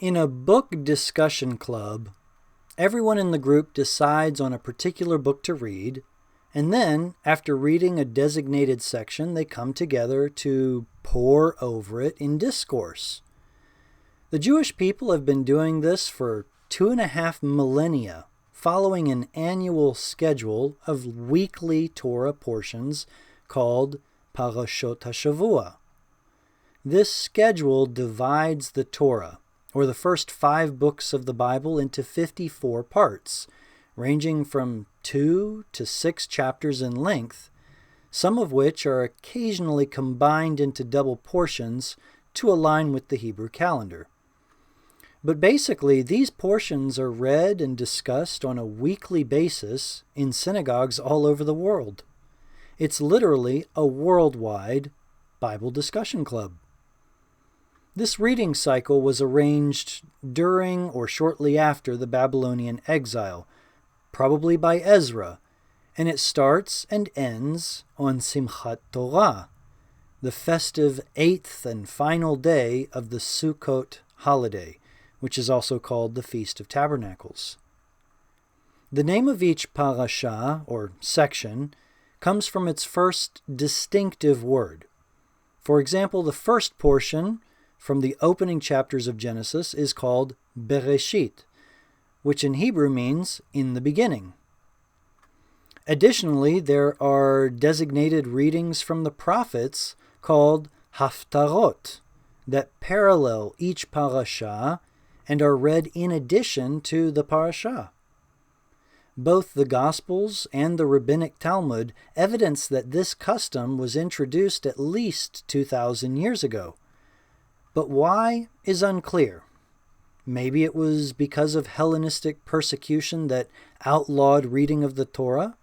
In a book discussion club, everyone in the group decides on a particular book to read, and then, after reading a designated section, they come together to pore over it in discourse. The Jewish people have been doing this for 2.5 millennia, following an annual schedule of weekly Torah portions called Parashot HaShavua. This schedule divides the Torah, or the first 5 books of the Bible, into 54 parts, ranging from 2 to 6 chapters in length, some of which are occasionally combined into double portions to align with the Hebrew calendar. But basically, these portions are read and discussed on a weekly basis in synagogues all over the world. It's literally a worldwide Bible discussion club. This reading cycle was arranged during or shortly after the Babylonian exile, probably by Ezra, and it starts and ends on Simchat Torah, the festive 8th and final day of the Sukkot holiday, which is also called the Feast of Tabernacles. The name of each parasha, or section, comes from its first distinctive word. For example, the first portion from the opening chapters of Genesis is called Bereshit, which in Hebrew means in the beginning. Additionally, there are designated readings from the prophets called Haftarot that parallel each parasha and are read in addition to the parasha. Both the Gospels and the Rabbinic Talmud evidence that this custom was introduced at least 2,000 years ago. But why is unclear. Maybe it was because of Hellenistic persecution that outlawed reading of the Torah?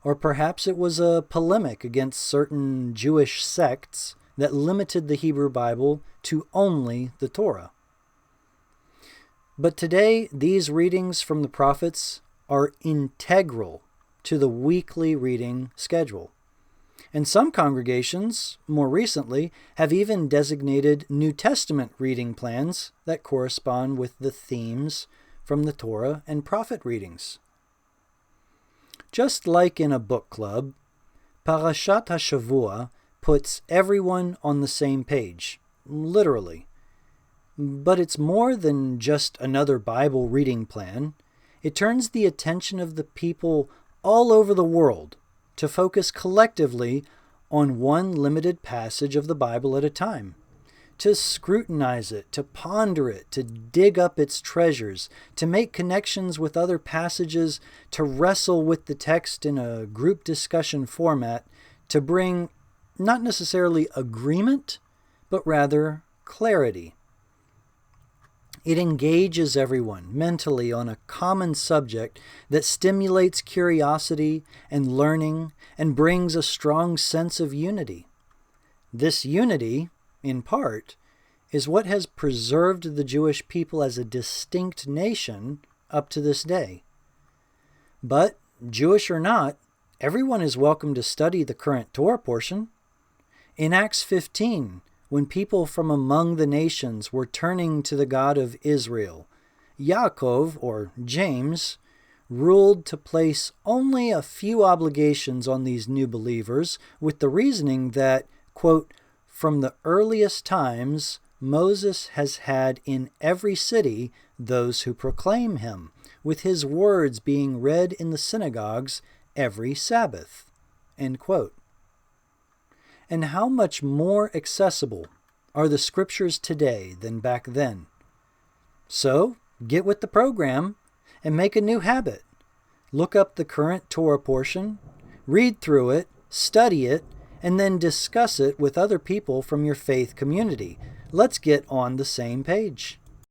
Or perhaps it was a polemic against certain Jewish sects that limited the Hebrew Bible to only the Torah. But today, these readings from the prophets are integral to the weekly reading schedule. And some congregations, more recently, have even designated New Testament reading plans that correspond with the themes from the Torah and prophet readings. Just like in a book club, Parashat HaShavua puts everyone on the same page, literally. But it's more than just another Bible reading plan. It turns the attention of the people all over the world to focus collectively on one limited passage of the Bible at a time, to scrutinize it, to ponder it, to dig up its treasures, to make connections with other passages, to wrestle with the text in a group discussion format, to bring not necessarily agreement, but rather clarity. It engages everyone mentally on a common subject that stimulates curiosity and learning and brings a strong sense of unity. This unity, in part, is what has preserved the Jewish people as a distinct nation up to this day. But, Jewish or not, everyone is welcome to study the current Torah portion. In Acts 15, when people from among the nations were turning to the God of Israel, Yaakov, or James, ruled to place only a few obligations on these new believers with the reasoning that, quote, from the earliest times, Moses has had in every city those who proclaim him, with his words being read in the synagogues every Sabbath, end quote. And how much more accessible are the scriptures today than back then? So, get with the program and make a new habit. Look up the current Torah portion, read through it, study it, and then discuss it with other people from your faith community. Let's get on the same page.